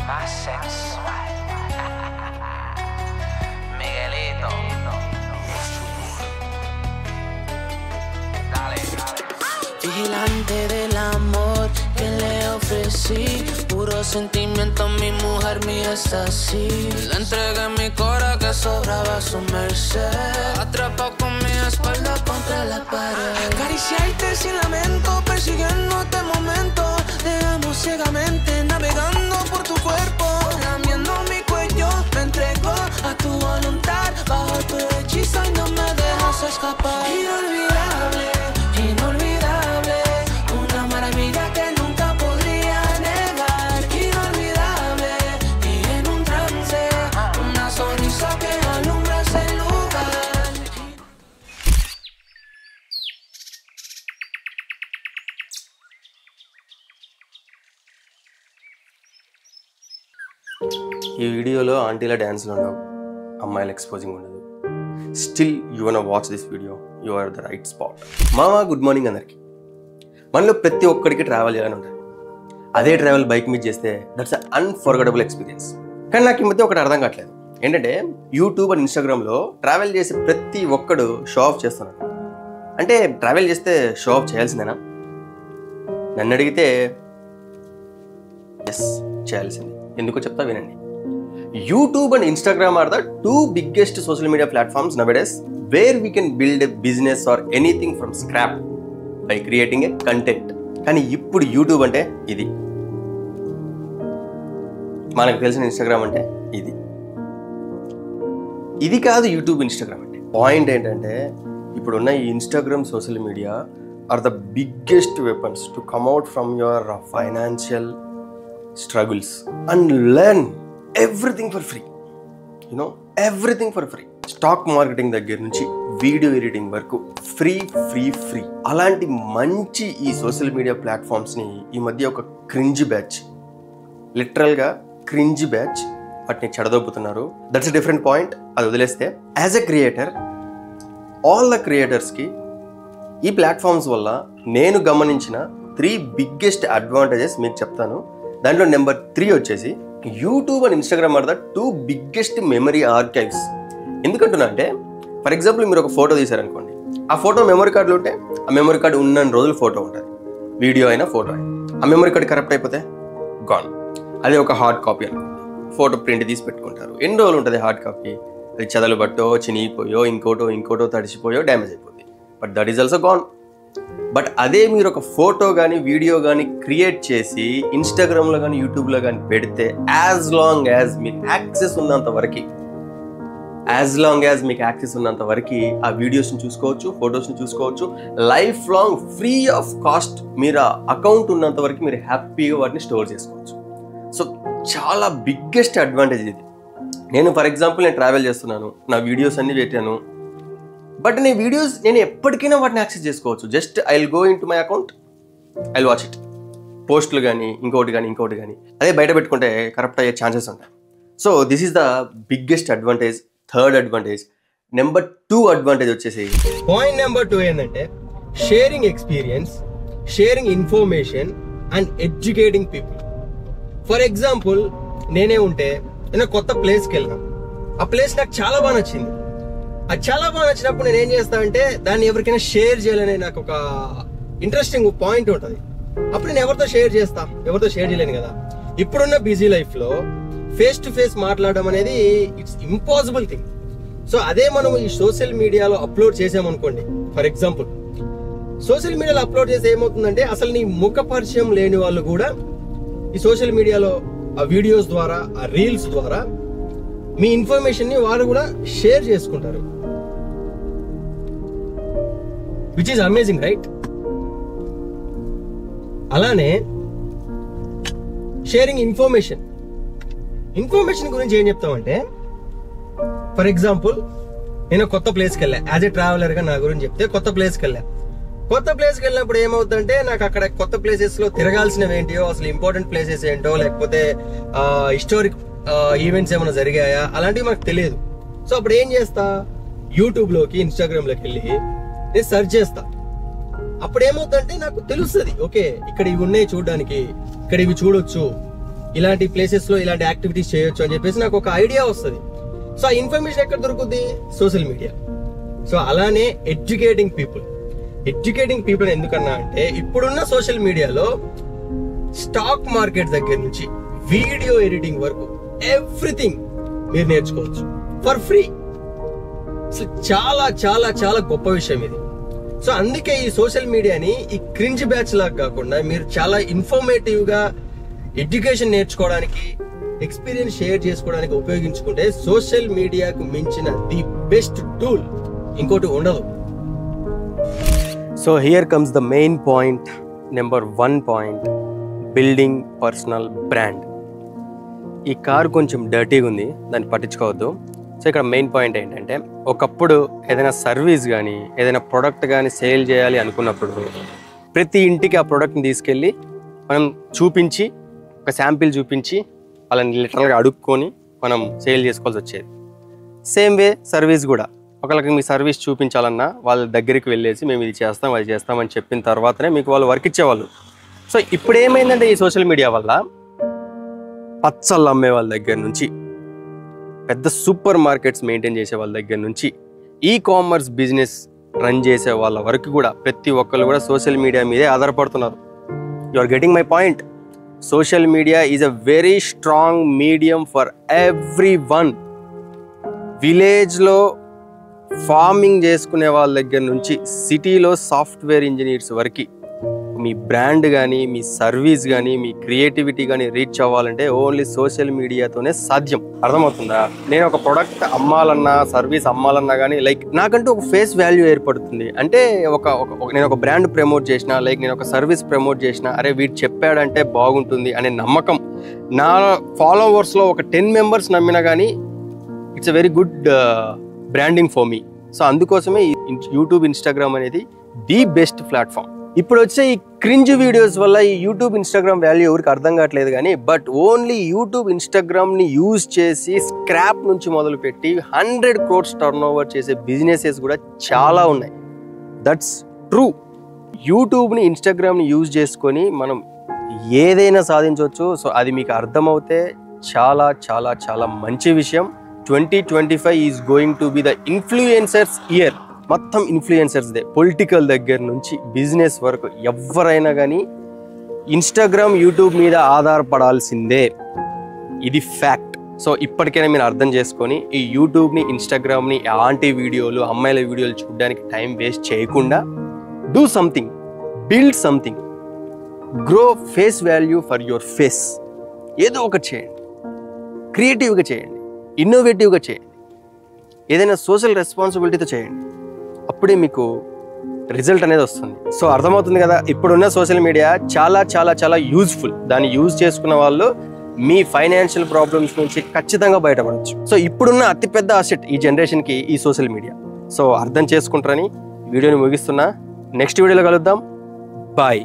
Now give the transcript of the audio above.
más sensual. Miguelito. Dale. Vigilante del amor que le ofrecí, puro sentimiento, mi mujer mía es así. Le entregué mi cora que sobraba a su merced, atrapado con mi espalda contra la pared. Acariciarte sin lamento, persiguiendo este momento, dejamos ciegamente navegando por tu cuerpo, lamiendo mi cuello, me entrego a tu voluntad, bajo tu hechizo y no me dejas escapar. Inolvidable, inolvidable, una maravilla que nunca podría negar. Inolvidable, y en un trance, una sonrisa que alumbra ese lugar. ఈ వీడియోలో ఆంటీల డ్యాన్స్లు ఉండవు, అమ్మాయిల exposing ఉండదు. Still you want watch this video, you are the right spot. మామా good morning అందరికి. మనలో ప్రతి ఒక్కడికి ట్రావెల్ చేయాలని ఉంటుంది. అదే ట్రావెల్ బైక్ మీద చేస్తే దట్స్ అ అన్ఫర్గెటబుల్ ఎక్స్పీరియన్స్. కానీ నాకు ఈ మధ్య ఒకటి అర్థం కావట్లేదు. ఏంటంటే యూట్యూబ్ అండ్ ఇన్స్టాగ్రామ్లో ట్రావెల్ చేసే ప్రతి ఒక్కడు షో ఆఫ్ చేస్తున్నాడు. అంటే ట్రావెల్ చేస్తే షో ఆఫ్ చేయాల్సిందేనా? నన్ను అడిగితే ఎస్, చేయాల్సిందే. ఎందుకో చెప్తా వినండి. YouTube and Instagram are the two biggest social media platforms nowadays where we can build a business or anything from scrap by creating a content. కానీ ఇప్పుడు యూట్యూబ్ అంటే ఇది, మనకు తెలిసిన ఇన్స్టాగ్రామ్ అంటే ఇది. ఇది కాదు యూట్యూబ్ ఇన్స్టాగ్రామ్ అంటే. పాయింట్ ఏంటంటే ఇప్పుడున్న ఈ Instagram social media are the biggest weapons to come out from your financial struggles and learn everything for free. You know, everything for free. Stock marketing దగ్గర నుంచి వీడియో ఎడిటింగ్ వరకు free free free. అలాంటి మంచి ఈ social media ప్లాట్ఫామ్స్ని ఈ మధ్య ఒక క్రింజ్ బ్యాచ్, లిటరల్గా క్రింజ్ బ్యాచ్ వాటిని చెడదొబ్బుతున్నారు. That's a different point. అది వదిలేస్తే as a creator, all the క్రియేటర్స్కి ఈ ప్లాట్ఫామ్స్ వల్ల నేను గమనించిన 3 బిగ్గెస్ట్ అడ్వాంటేజెస్ మీకు చెప్తాను. దాంట్లో నెంబర్ 3 వచ్చేసి YouTube and Instagram are the 2 biggest memory archives. ఎందుకంటున్నా అంటే, ఫర్ ఎగ్జాంపుల్ మీరు ఒక ఫోటో తీశారనుకోండి, ఆ ఫోటో మెమరీ కార్డులో ఉంటే ఆ మెమరీ కార్డు ఉన్న రోజులు ఫోటో ఉంటుంది, వీడియో అయినా ఫోటో అయినా. ఆ మెమరీ కార్డు కరప్ట్ అయిపోతే గాన్. అదే ఒక హార్డ్ కాపీ అనుకోండి, ఫోటో ప్రింట్ తీసి పెట్టుకుంటారు. ఎన్ని రోజులు ఉంటుంది హార్డ్ కాపీ? అది చదలు బట్టో, చినిగిపోయో, ఇంకోటో తడిసిపోయో డ్యామేజ్ అయిపోతుంది. But that is also gone. But అదే మీరు ఒక ఫోటో కానీ వీడియో కానీ క్రియేట్ చేసి ఇన్స్టాగ్రామ్లో కానీ యూట్యూబ్లో కానీ పెడితే, యాజ్ లాంగ్ యాజ్ మీకు యాక్సెస్ ఉన్నంత వరకు ఆ వీడియోస్ని చూసుకోవచ్చు, ఫొటోస్ని చూసుకోవచ్చు. Life long free of cost మీరు ఆ అకౌంట్ ఉన్నంత వరకు మీరు హ్యాపీగా వాటిని స్టోర్ చేసుకోవచ్చు. సో చాలా బిగ్గెస్ట్ అడ్వాంటేజ్ ఇది. నేను ఫర్ ఎగ్జాంపుల్ నేను ట్రావెల్ చేస్తున్నాను, నా వీడియోస్ అన్నీ పెట్టాను. బట్ నేను ఎప్పటికైనా వాటిని యాక్సెస్ చేసుకోవచ్చు. Just I will go in to my account, I will watch it. పోస్టులు కానీ ఇంకోటి కానీ అదే బయట పెట్టుకుంటే కరప్ట్ అయ్యే ఛాన్సెస్ ఉంటాయి. So this is the biggest advantage. Third advantage. Number 2 advantage వచ్చేసి, పాయింట్ నెంబర్ 2 ఏంటంటే sharing experience, sharing information and educating people. For example నేనే ఉంటే నేను కొత్త ప్లేస్కి వెళ్ళాను, ఆ ప్లేస్ నాకు చాలా బాగా నచ్చింది. అది చాలా బాగా నచ్చినప్పుడు నేను ఏం చేస్తా అంటే దాన్ని ఎవరికైనా షేర్ చేయాలనే నాకు ఒక ఇంట్రెస్టింగ్ పాయింట్ ఉంటుంది. అప్పుడు నేను ఎవరితో షేర్ చేయలేను కదా. ఇప్పుడున్న బిజీ లైఫ్ లో ఫేస్ టు ఫేస్ మాట్లాడడం అనేది ఇట్స్ ఇంపాసిబుల్ థింగ్. సో అదే మనం ఈ సోషల్ మీడియాలో అప్లోడ్ చేసామనుకోండి, ఫర్ ఎగ్జాంపుల్ సోషల్ మీడియాలో అప్లోడ్ చేస్తే ఏమవుతుందంటే అసలు నీ ముఖ పరిచయం లేని వాళ్ళు కూడా ఈ సోషల్ మీడియాలో ఆ వీడియోస్ ద్వారా, ఆ రీల్స్ ద్వారా మీ ఇన్ఫర్మేషన్ ని వాళ్ళు కూడా షేర్ చేసుకుంటారు. Which is amazing, right? అలానే షేరింగ్ ఇన్ఫర్మేషన్ గురించి ఏం చెప్తామంటే, ఫర్ ఎగ్జాంపుల్ నేను కొత్త ప్లేస్కి వెళ్ళా, యాజ్ ఎ ట్రావెలర్ గా నా గురించి చెప్తే కొత్త ప్లేస్కి వెళ్ళినప్పుడు ఏమవుతుందంటే నాకు అక్కడ కొత్త ప్లేసెస్ లో తిరగాల్సినవి ఏంటియో, అసలు ఇంపార్టెంట్ ప్లేసెస్ ఏంటో, లేకపోతే హిస్టారిక్ ఈవెంట్స్ ఏమైనా జరిగాయా అలాంటివి మనకు తెలియదు. సో అప్పుడు ఏం చేస్తా, యూట్యూబ్ లోకి ఇన్స్టాగ్రామ్ లోకి వెళ్ళి నేను సెర్చ్ చేస్తా. అప్పుడు ఏమవుతుందంటే నాకు తెలుస్తుంది, ఓకే ఇక్కడ ఇవి ఉన్నాయి చూడడానికి, ఇక్కడ ఇవి చూడొచ్చు, ఇలాంటి ప్లేసెస్ లో ఇలాంటి యాక్టివిటీస్ చేయొచ్చు అని చెప్పేసి నాకు ఒక ఐడియా వస్తుంది. సో ఆ ఇన్ఫర్మేషన్ ఎక్కడ దొరుకుతుంది? Social media. సో అలానే ఎడ్యుకేటింగ్ పీపుల్ ఎందుకన్నా అంటే ఇప్పుడున్న సోషల్ మీడియాలో స్టాక్ మార్కెట్ దగ్గర నుంచి వీడియో ఎడిటింగ్ వరకు ఎవ్రీథింగ్ మీరు నేర్చుకోవచ్చు ఫర్ ఫ్రీ. సో చాలా చాలా చాలా గొప్ప విషయం ఇది. సో అందుకే ఈ సోషల్ మీడియాని ఈ క్రింజ్ బ్యాచ్ లాగా కాకుండా మీరు చాలా ఇన్ఫర్మేటివ్ గా ఎడ్యుకేషన్ నేర్చుకోవడానికి, ఎక్స్పీరియన్స్ షేర్ చేసుకోవడానికి ఉపయోగించుకుంటే సోషల్ మీడియాకు మించిన ది బెస్ట్ టూల్ ఇంకోటి ఉండదు. So here comes the main point, number 1 point, building personal brand. ఈ కారు కొంచెం డర్టీగా ఉంది, దాన్ని పట్టించుకోవద్దు. సో ఇక్కడ మెయిన్ పాయింట్ ఏంటంటే, ఒకప్పుడు ఏదైనా సర్వీస్ కానీ ఏదైనా ప్రోడక్ట్ కానీ సేల్ చేయాలి అనుకున్నప్పుడు ప్రతి ఇంటికి ఆ ప్రోడక్ట్ని తీసుకెళ్ళి మనం చూపించి, ఒక శాంపిల్ చూపించి వాళ్ళని లిటరల్గా అడుక్కొని మనం సేల్ చేసుకోవాల్సి వచ్చేది. సేమ్ వే సర్వీస్ కూడా, ఒకళ్ళకి మీ సర్వీస్ చూపించాలన్నా వాళ్ళ దగ్గరికి వెళ్ళేసి మేము ఇది చేస్తాం అది చేస్తామని చెప్పిన తర్వాతనే మీకు వాళ్ళు వర్క్ ఇచ్చేవాళ్ళు. సో ఇప్పుడు ఏమైందంటే ఈ సోషల్ మీడియా వల్ల పచ్చళ్ళు అమ్మే వాళ్ళ దగ్గర నుంచి, పెద్ద సూపర్ మార్కెట్స్ మెయింటైన్ చేసే వాళ్ళ దగ్గర నుంచి, ఈ కామర్స్ బిజినెస్ రన్ చేసే వాళ్ళ వరకు కూడా ప్రతి ఒక్కరు కూడా సోషల్ మీడియా మీదే ఆధారపడుతున్నారు. You are getting my point. Social media is a very strong medium for everyone. విలేజ్లో ఫార్మింగ్ చేసుకునే వాళ్ళ దగ్గర నుంచి సిటీలో సాఫ్ట్వేర్ ఇంజనీర్స్ వరకు మీ బ్రాండ్ కానీ, మీ సర్వీస్ కానీ, మీ క్రియేటివిటీ కానీ రీచ్ అవ్వాలంటే ఓన్లీ సోషల్ మీడియాతోనే సాధ్యం. అర్థమవుతుందా? నేను ఒక ప్రోడక్ట్ అమ్మాలన్నా, సర్వీస్ అమ్మాలన్నా కానీ లైక్ నాకంటూ ఒక ఫేస్ వాల్యూ ఏర్పడుతుంది. అంటే నేను ఒక బ్రాండ్ ప్రమోట్ చేసిన, లైక్ నేను ఒక సర్వీస్ ప్రమోట్ చేసిన, అరే వీడు చెప్పాడంటే బాగుంటుంది అనే నమ్మకం నా ఫాలోవర్స్లో ఒక 10 మెంబర్స్ నమ్మినా కానీ it's a very good branding for me. So అందుకోసమే యూట్యూబ్, ఇన్స్టాగ్రామ్ అనేది ది బెస్ట్ ప్లాట్ఫామ్. ఇప్పుడు వచ్చే ఈ క్రింజ్ వీడియోస్ వల్ల ఈ యూట్యూబ్, ఇన్స్టాగ్రామ్ వాల్యూ ఎవరికి అర్థం కావట్లేదు కానీ, బట్ ఓన్లీ యూట్యూబ్, ఇన్స్టాగ్రామ్ని యూజ్ చేసి స్క్రాప్ నుంచి మొదలుపెట్టి 100 crores టర్న్ ఓవర్ చేసే బిజినెసెస్ కూడా చాలా ఉన్నాయి. That's true. యూట్యూబ్ని, ఇన్స్టాగ్రామ్ని యూజ్ చేసుకొని మనం ఏదైనా సాధించవచ్చు. సో అది మీకు అర్థమవుతే చాలా చాలా చాలా మంచి విషయం. 2025 is going to be the influencers year. మొత్తం ఇన్ఫ్లుయెన్సర్స్దే, పొలిటికల్ దగ్గర నుంచి బిజినెస్ వరకు ఎవరైనా కానీ ఇన్స్టాగ్రామ్, యూట్యూబ్ మీద ఆధారపడాల్సిందే. ఇది ఫ్యాక్ట్. సో ఇప్పటికైనా మీరు అర్థం చేసుకొని ఈ యూట్యూబ్ని, ఇన్స్టాగ్రామ్ని అలాంటి వీడియోలు, అమ్మాయిల వీడియోలు చూడడానికి టైం వేస్ట్ చేయకుండా do something, build something, grow face value for your face. ఏదో ఒకటి చేయండి, క్రియేటివ్గా చేయండి, ఇన్నోవేటివ్గా చేయండి, ఏదైనా సోషల్ రెస్పాన్సిబిలిటీతో చేయండి. అప్పుడే మీకు రిజల్ట్ అనేది వస్తుంది. సో అర్థమవుతుంది కదా, ఇప్పుడున్న సోషల్ మీడియా చాలా చాలా చాలా యూజ్ఫుల్. దాన్ని యూజ్ చేసుకున్న వాళ్ళు మీ ఫైనాన్షియల్ ప్రాబ్లమ్స్ నుంచి ఖచ్చితంగా బయటపడవచ్చు. సో ఇప్పుడున్న అతిపెద్ద అసెట్ ఈ జనరేషన్కి ఈ సోషల్ మీడియా. సో అర్థం చేసుకుంటారని వీడియోని ముగిస్తున్నా. నెక్స్ట్ వీడియోలో కలుద్దాం. బాయ్.